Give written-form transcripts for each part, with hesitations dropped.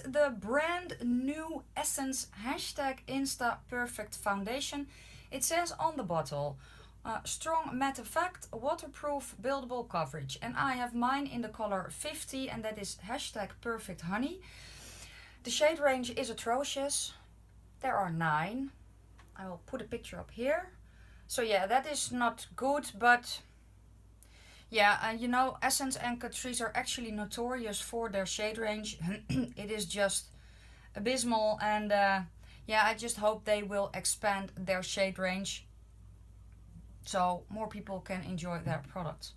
the brand new Essence #Insta Perfect Foundation. It says on the bottle, strong matte effect, waterproof, buildable coverage. And I have mine in the color 50 and that is #Perfect Honey. The shade range is atrocious. There are 9. I will put a picture up here. So yeah, that is not good, but yeah, you know, Essence and Catrice are actually notorious for their shade range. It is just abysmal, and yeah, I just hope they will expand their shade range so more people can enjoy their products.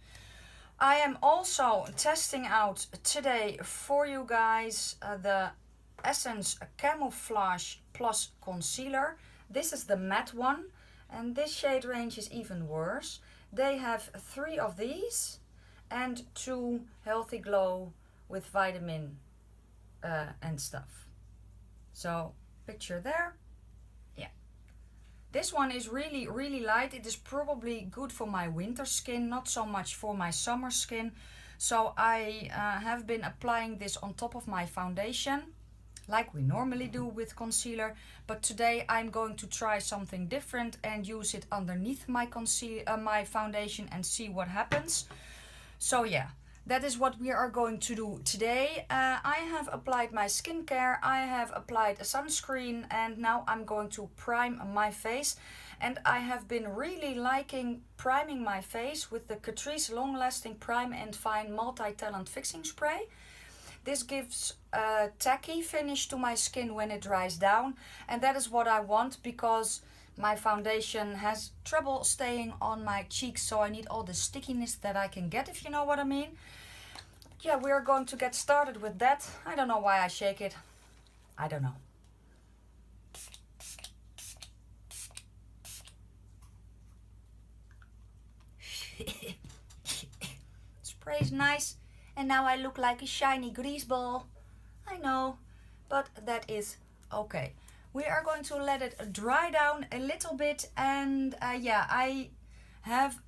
I am also testing out today for you guys the Essence Camouflage Plus Concealer. This is the matte one, and this shade range is even worse. They have 3 of these and 2 Healthy Glow with vitamin and stuff. So picture there. Yeah, this one is really light. It is probably good for my winter skin, not so much for my summer skin. So I have been applying this on top of my foundation like we normally do with concealer, but today I'm going to try something different and use it underneath my my foundation and see what happens. So yeah, that is what we are going to do today. I have applied my skincare, I have applied a sunscreen, and now I'm going to prime my face. And I have been really liking priming my face with the Catrice Long Lasting Prime and Fiine Multitalent Fixing Spray. This gives a tacky finish to my skin when it dries down, and that is what I want because my foundation has trouble staying on my cheeks, so I need all the stickiness that I can get, if you know what I mean. Yeah, we are going to get started with that. I don't know why I shake it. I don't know. Spray is nice. And now I look like a shiny grease ball. I know, but that is okay. We are going to let it dry down a little bit. And yeah, I have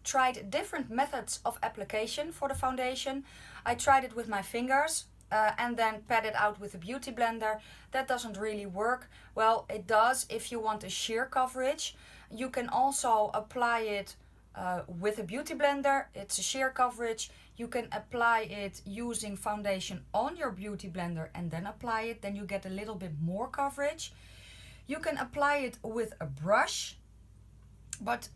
tried different methods of application for the foundation. I tried it with my fingers and then pat it out with a beauty blender. That doesn't really work. Well, it does if you want a sheer coverage. You can also apply it with a beauty blender. It's a sheer coverage. You can apply it using foundation on your beauty blender and then apply it. Then you get a little bit more coverage. You can apply it with a brush, but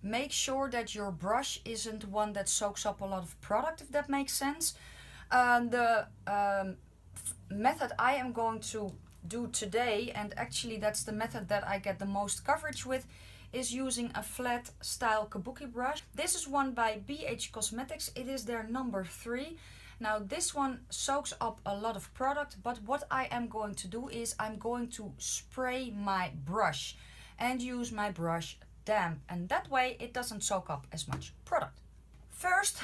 make sure that your brush isn't one that soaks up a lot of product, if that makes sense. The method I am going to do today, and actually that's the method that I get the most coverage with, is using a flat style kabuki brush. This is one by BH Cosmetics. It is their number 3. Now this one soaks up a lot of product, but what I am going to do is I'm going to spray my brush and use my brush damp, and that way it doesn't soak up as much product. First,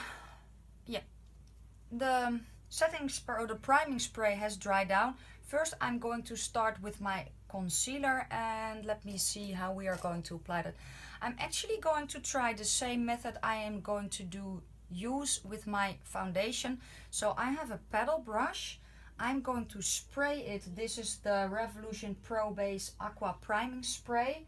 yeah, the setting spray or the priming spray has dried down. First I'm going to start with my concealer, and let me see how we are going to apply that. I'm actually going to try the same method I am going to use with my foundation. So I have a paddle brush. I'm going to spray it. This is the Revolution Pro Base Aqua Priming Spray.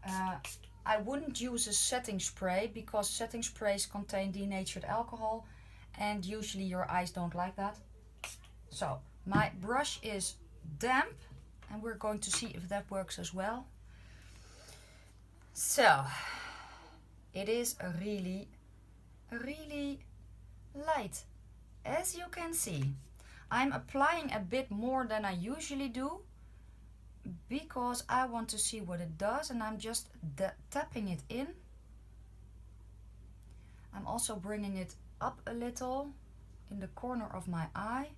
I wouldn't use a setting spray because setting sprays contain denatured alcohol and usually your eyes don't like that. So my brush is damp, and we're going to see if that works as well. So it is really light, as you can see. I'm applying a bit more than I usually do because I want to see what it does, and I'm just tapping it in. I'm also bringing it up a little in the corner of my eye.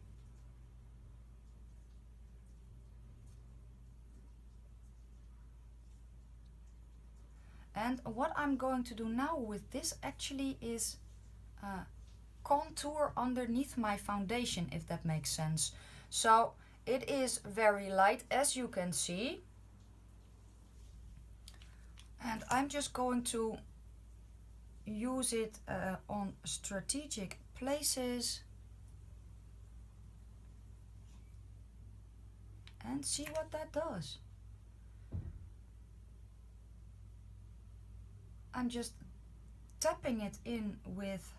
And what I'm going to do now with this actually is contour underneath my foundation, if that makes sense. So it is very light, as you can see. And I'm just going to use it on strategic places. and see what that does. I'm just tapping it in with,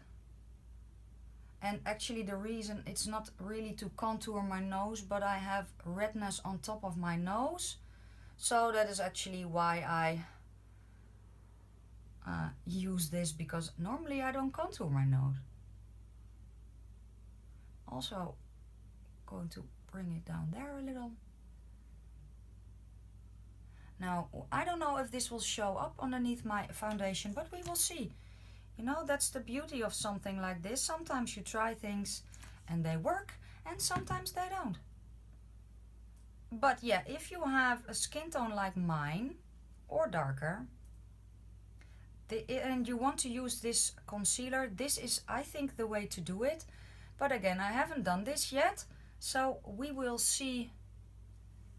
and actually the reason it's not really to contour my nose, but I have redness on top of my nose, so that is actually why I use this, because normally I don't contour my nose. Also going to bring it down there a little. Now, I don't know if this will show up underneath my foundation, but we will see. You know, that's the beauty of something like this. Sometimes you try things and they work, and sometimes they don't. But yeah, if you have a skin tone like mine, or darker, and you want to use this concealer, this is, I think, the way to do it. But again, I haven't done this yet, so we will see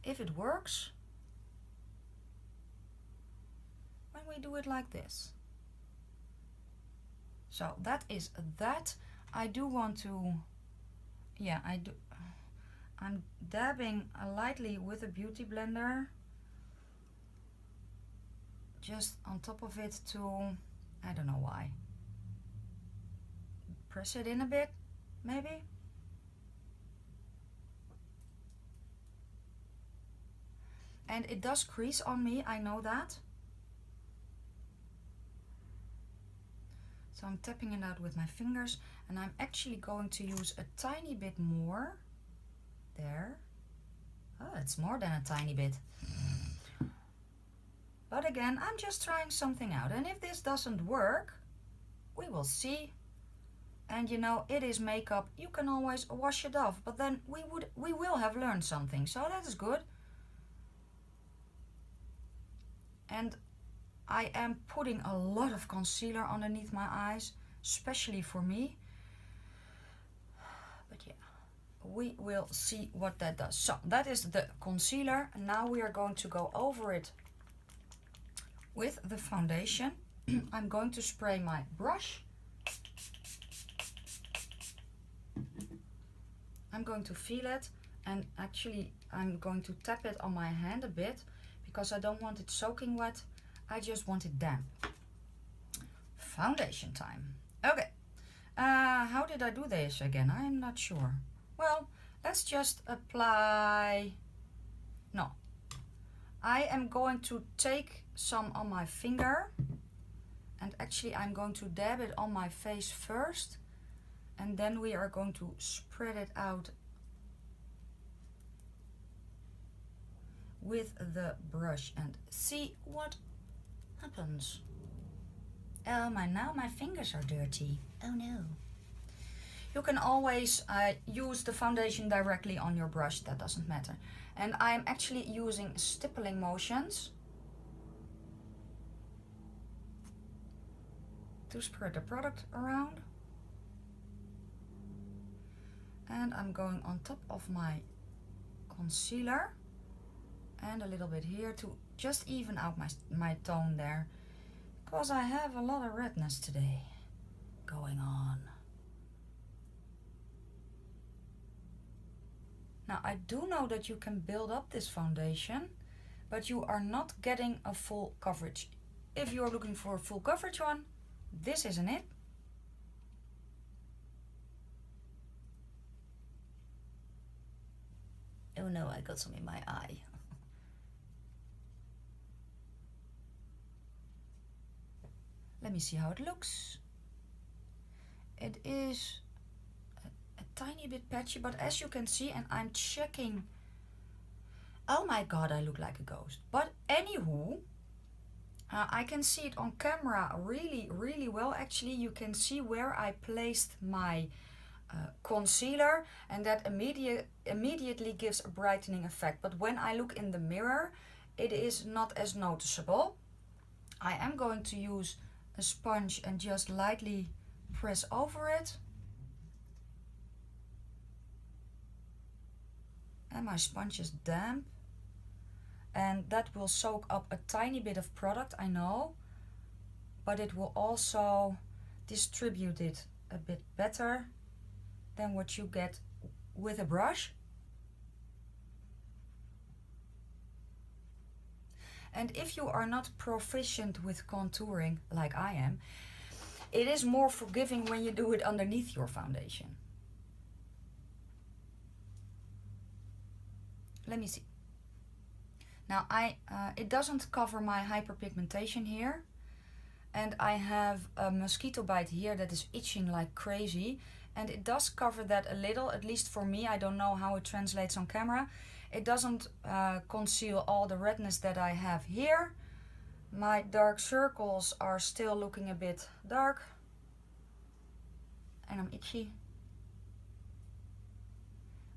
if it works when we do it like this. So that is that. I do want to, yeah, I'm dabbing lightly with a beauty blender just on top of it to, I don't know why, press it in a bit, maybe. And it does crease on me, I know that. So I'm tapping it out with my fingers, and I'm actually going to use a tiny bit more there. Oh, it's more than a tiny bit. But again, I'm just trying something out, and if this doesn't work, we will see. And you know, it is makeup, you can always wash it off, but then we will have learned something, so that is good. And I am putting a lot of concealer underneath my eyes, especially for me. But yeah, we will see what that does. So that is the concealer. Now we are going to go over it with the foundation. I'm going to spray my brush. I'm going to feel it, and actually I'm going to tap it on my hand a bit because I don't want it soaking wet. I just want it damp. Foundation time. Okay. How did I do this again? I'm not sure. Well, let's just apply. No. I am going to take some on my finger, and actually I'm going to dab it on my face first, and then we are going to spread it out with the brush and see what happens. Oh my, now my fingers are dirty. Oh no. You can always use the foundation directly on your brush, that doesn't matter. And I'm actually using stippling motions to spread the product around. And I'm going on top of my concealer and a little bit here to just even out my tone there, because I have a lot of redness today going on. Now I do know that you can build up this foundation, but you are not getting a full coverage. If you are looking for a full coverage one, this isn't it. Oh no, I got some in my eye. Let me see how it looks. It is a tiny bit patchy, but as you can see, and I'm checking. Oh my god, I look like a ghost. But anywho, I can see it on camera really well. Actually, you can see where I placed my concealer, and that immediately gives a brightening effect. But when I look in the mirror, it is not as noticeable. I am going to use a sponge and just lightly press over it. And my sponge is damp, and that will soak up a tiny bit of product, I know, but it will also distribute it a bit better than what you get with a brush. And if you are not proficient with contouring like I am, it is more forgiving when you do it underneath your foundation. Let me see. Now it doesn't cover my hyperpigmentation here. And I have a mosquito bite here that is itching like crazy. And it does cover that a little, at least for me. I don't know how it translates on camera. It doesn't conceal all the redness that I have here. My dark circles are still looking a bit dark. And I'm itchy.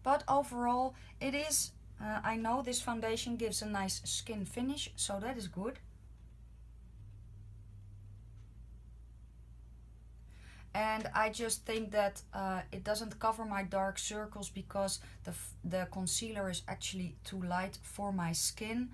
But overall, it is, I know this foundation gives a nice skin finish, so that is good. And I just think that it doesn't cover my dark circles because the concealer is actually too light for my skin.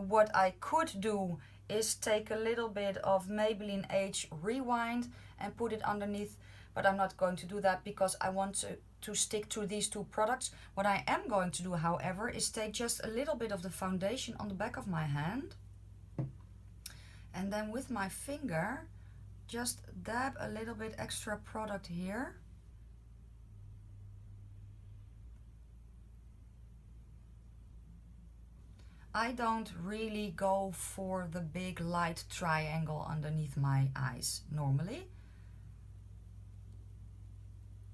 What I could do is take a little bit of Maybelline Age Rewind and put it underneath, but I'm not going to do that because I want to stick to these two products. What I am going to do, however, is take just a little bit of the foundation on the back of my hand, and then with my finger just dab a little bit extra product here. I don't really go for the big light triangle underneath my eyes normally,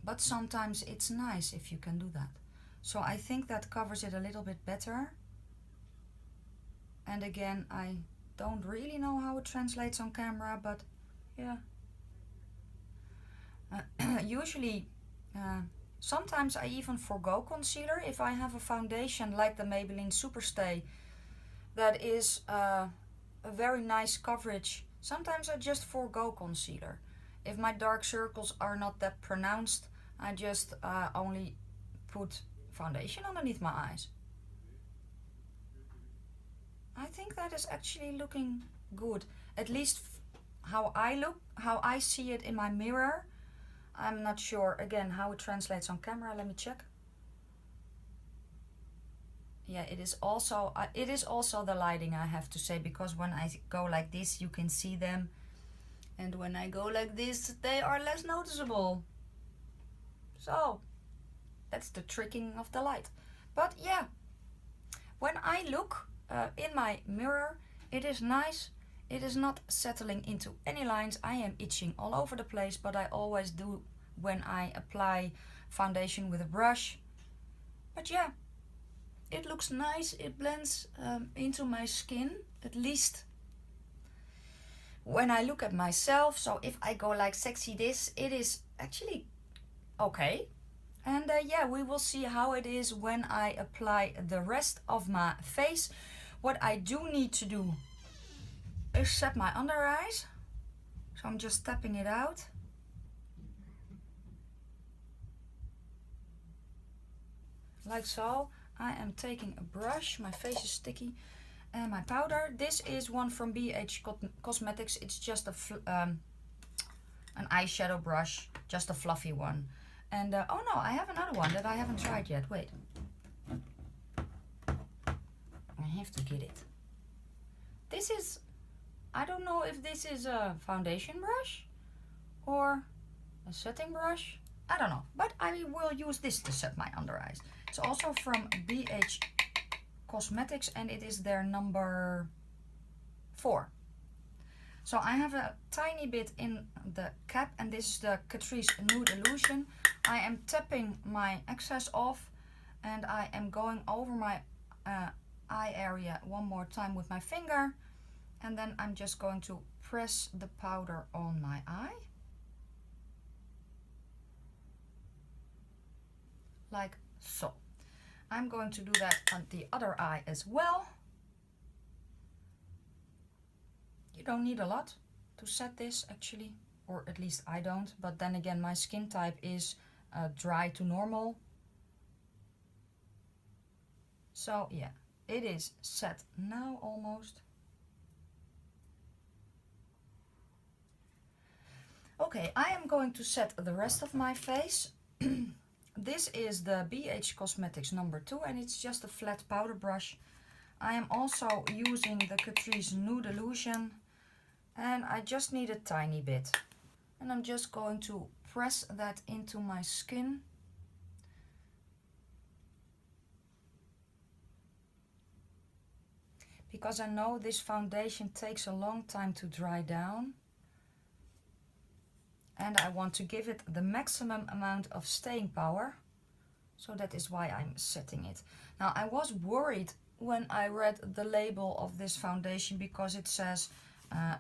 but sometimes it's nice if you can do that. So I think that covers it a little bit better. And again, I don't really know how it translates on camera, but yeah. Usually, sometimes I even forgo concealer if I have a foundation like the Maybelline Superstay that is a very nice coverage. Sometimes I just forgo concealer. If my dark circles are not that pronounced, I just only put foundation underneath my eyes. I think that is actually looking good. At least how I look, how I see it in my mirror. I'm not sure again how it translates on camera. Let me check. Yeah, it is also the lighting, I have to say, because when I go like this you can see them, and when I go like this they are less noticeable. So that's the tricking of the light. But yeah, when I look in my mirror, it is nice. It is not settling into any lines. I am itching all over the place, but I always do when I apply foundation with a brush. But yeah, it looks nice. It blends into my skin, at least when I look at myself. So if I go like sexy this, it is actually okay. And yeah, we will see how it is when I apply the rest of my face. What I do need to do is set my under eyes. So I'm just tapping it out. Like so. I am taking a brush, my face is sticky, and my powder. This is one from BH Cosmetics. It's just an eyeshadow brush, just a fluffy one. And oh no, I have another one that I haven't tried yet. Wait. I have to get it. This is, I don't know if this is a foundation brush or a setting brush. I don't know, but I will use this to set my under eyes. It's also from BH Cosmetics and it is their number 4. So I have a tiny bit in the cap, and this is the Catrice Nude Illusion. I am tapping my excess off and I am going over my eye area one more time with my finger, and then I'm just going to press the powder on my eye. Like so. I'm going to do that on the other eye as well. You don't need a lot to set this actually, or at least I don't, but then again my skin type is dry to normal. So yeah, it is set now almost. Okay, I am going to set the rest of my face. This is the BH Cosmetics number 2 and it's just a flat powder brush. I am also using the Catrice Nude Illusion, and I just need a tiny bit. And I'm just going to press that into my skin. Because I know this foundation takes a long time to dry down. And I want to give it the maximum amount of staying power. So that is why I'm setting it. Now I was worried when I read the label of this foundation because it says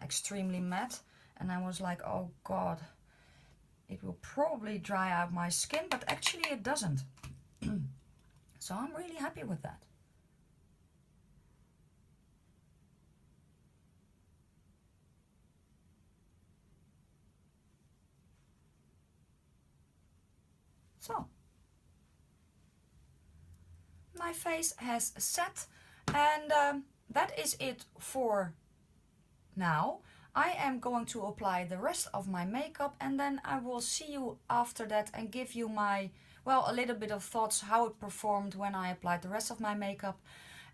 extremely matte. And I was like, oh god, it will probably dry out my skin, but actually it doesn't. So I'm really happy with that. So, my face has set, and that is it for now. I am going to apply the rest of my makeup, and then I will see you after that and give you my, well, a little bit of thoughts how it performed when I applied the rest of my makeup.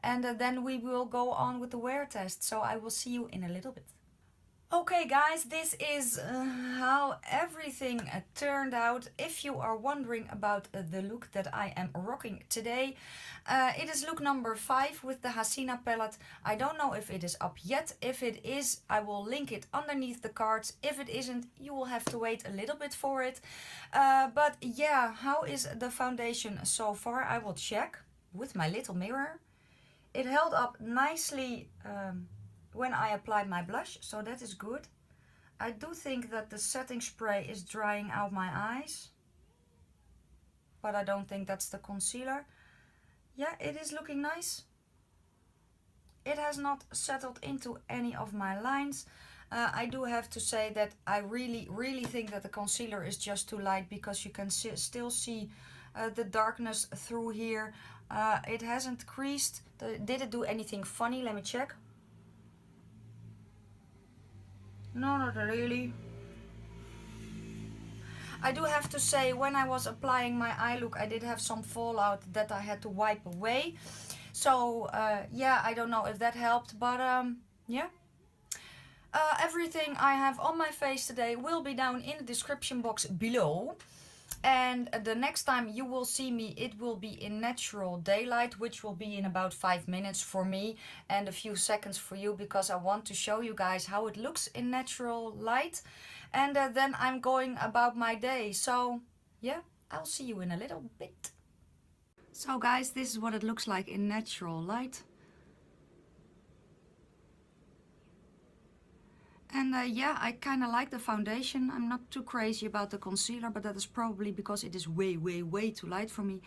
And then we will go on with the wear test. So I will see you in a little bit. Okay guys, this is how everything turned out. If you are wondering about the look that I am rocking today, it is look number 5 with the Hasina palette. I don't know if it is up yet. If it is, I will link it underneath the cards. If it isn't, you will have to wait a little bit for it. But yeah, how is the foundation so far? I will check with my little mirror. It held up nicely when I applied my blush, so that is good. I do think that the setting spray is drying out my eyes, but I don't think that's the concealer. Yeah, it is looking nice. It has not settled into any of my lines. I do have to say that I really think that the concealer is just too light, because you can still see the darkness through here. It hasn't creased. Did it do anything funny? Let me check. No, not really. I do have to say, when I was applying my eye look, I did have some fallout that I had to wipe away. So yeah, I don't know if that helped, but yeah. Everything I have on my face today will be down in the description box below. And the next time you will see me, it will be in natural daylight, which will be in about 5 minutes for me and a few seconds for you, because I want to show you guys how it looks in natural light. And then I'm going about my day. So yeah, I'll see you in a little bit. So guys, this is what it looks like in natural light. And yeah, I kind of like the foundation. I'm not too crazy about the concealer, but that is probably because it is way too light for me.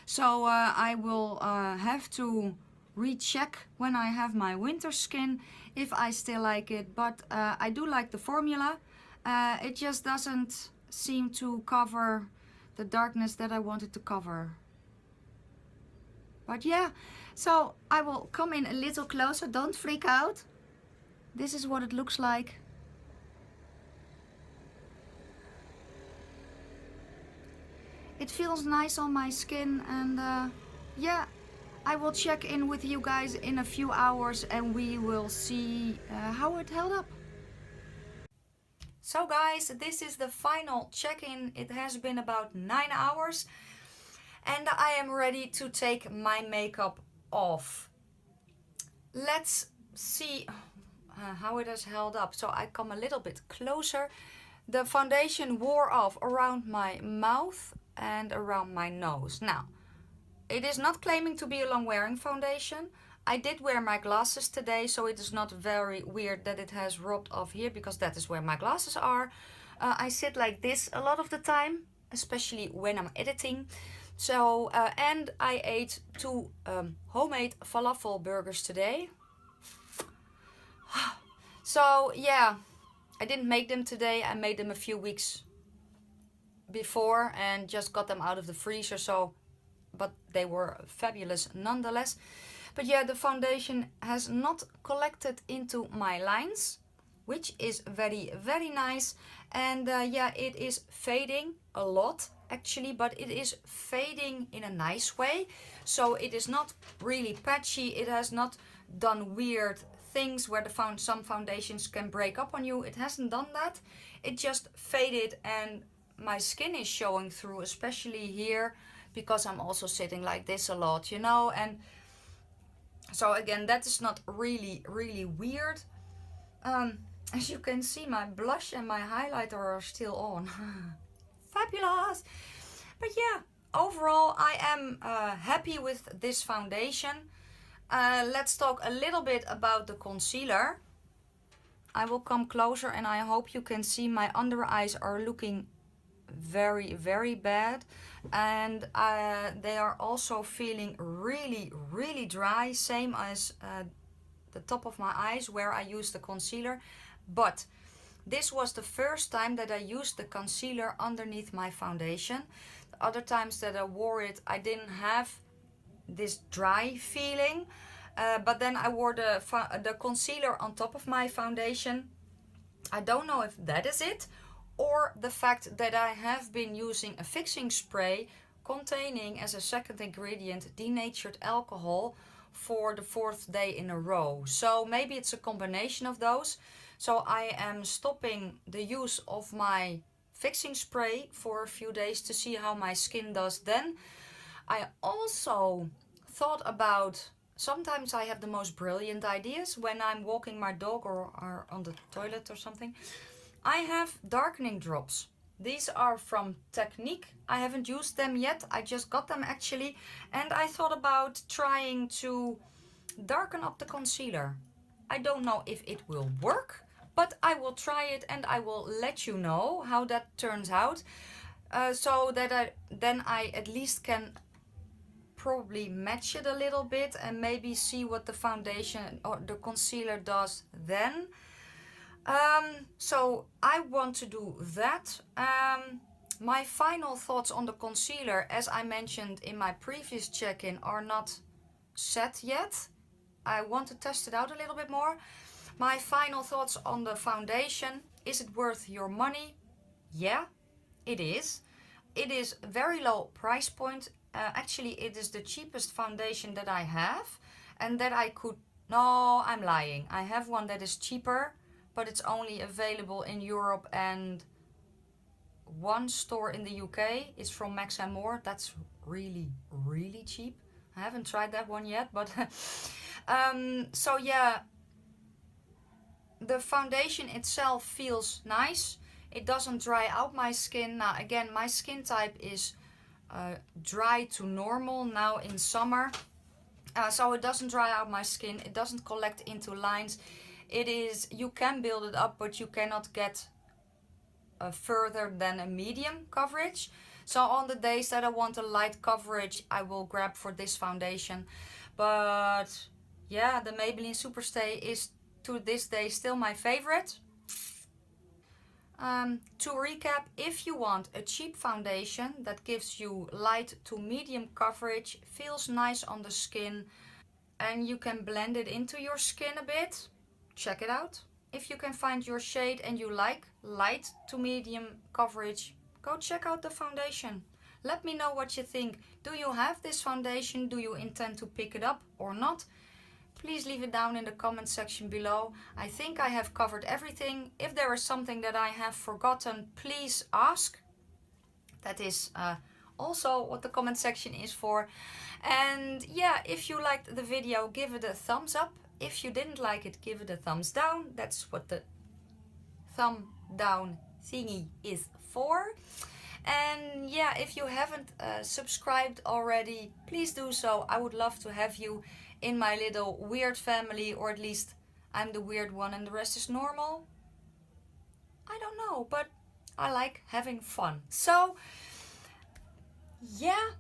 So I will have to recheck when I have my winter skin if I still like it. But I do like the formula. It just doesn't seem to cover the darkness that I wanted to cover. But yeah, so I will come in a little closer. Don't freak out. This is what it looks like. It feels nice on my skin, and yeah, I will check in with you guys in a few hours and we will see how it held up. So guys, this is the final check-in. It has been about 9 hours and I am ready to take my makeup off. Let's see how it has held up. So I come a little bit closer. The foundation wore off around my mouth and around my nose. Now, it is not claiming to be a long wearing foundation. I did wear my glasses today, so it is not very weird that it has rubbed off here, because that is where my glasses are. I sit like this a lot of the time, especially when I'm editing. So, and I ate 2 homemade falafel burgers today. So yeah, I didn't make them today. I made them a few weeks before and just got them out of the freezer. So, but they were fabulous nonetheless. But yeah, the foundation has not collected into my lines, which is very nice. And yeah, it is fading a lot. actually, but it is fading in a nice way. So it is not really patchy. It has not done weird things where some foundations can break up on you. It hasn't done that. It just faded, and my skin is showing through, especially here, because I'm also sitting like this a lot, you know. And so again, that is not really weird. As you can see, my blush and my highlighter are still on. Fabulous! But yeah, overall I am happy with this foundation. Let's talk a little bit about the concealer. I will come closer and I hope you can see my under eyes are looking very bad, and they are also feeling really dry, same as the top of my eyes where I used the concealer. But this was the first time that I used the concealer underneath my foundation. The other times that I wore it, I didn't have this dry feeling, but then I wore the concealer on top of my foundation. I don't know if that is it, or the fact that I have been using a fixing spray containing as a second ingredient denatured alcohol for the 4th day in a row. So maybe it's a combination of those. So I am stopping the use of my fixing spray for a few days to see how my skin does then. I also thought about, sometimes I have the most brilliant ideas when I'm walking my dog or on the toilet or something. I have darkening drops. These are from Technique. I haven't used them yet. I just got them actually. And I thought about trying to darken up the concealer. I don't know if it will work, but I will try it and I will let you know how that turns out. So that I at least can probably match it a little bit and maybe see what the foundation or the concealer does then. So I want to do that. My final thoughts on the concealer, as I mentioned in my previous check-in, are not set yet. I want to test it out a little bit more. My final thoughts on the foundation: is it worth your money? Yeah, it is. It is a very low price point. Actually, it is the cheapest foundation that I have, and that I could... No, I'm lying. I have one that is cheaper, but it's only available in Europe and one store in the UK. It's from Max & More. That's really cheap. I haven't tried that one yet, but so yeah, the foundation itself feels nice. It doesn't dry out my skin. Now again, my skin type is dry to normal now in summer, so it doesn't dry out my skin. It doesn't collect into lines. It is, you can build it up, but you cannot get further than a medium coverage. So on the days that I want a light coverage, I will grab for this foundation. But yeah, the Maybelline Superstay is to this day still my favorite. To recap, if you want a cheap foundation that gives you light to medium coverage, feels nice on the skin, and you can blend it into your skin a bit, check it out. If you can find your shade and you like light to medium coverage, go check out the foundation. Let me know what you think. Do you have this foundation? Do you intend to pick it up or not? Please leave it down in the comment section below. I think I have covered everything. If there is something that I have forgotten, please ask. That is also what the comment section is for. And yeah, if you liked the video, give it a thumbs up. If you didn't like it, give it a thumbs down. That's what the thumb down thingy is for. And yeah, if you haven't subscribed already, please do so. I would love to have you in my little weird family, or at least I'm the weird one and the rest is normal. I don't know, but I like having fun. So yeah,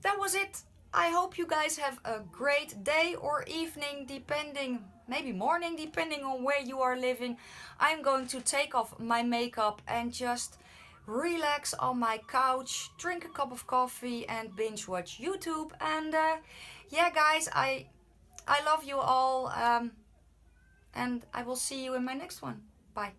that was it. I hope you guys have a great day or evening, depending, maybe morning, depending on where you are living. I'm going to take off my makeup and just relax on my couch, drink a cup of coffee and binge watch YouTube. And yeah guys, I love you all, and I will see you in my next one. Bye.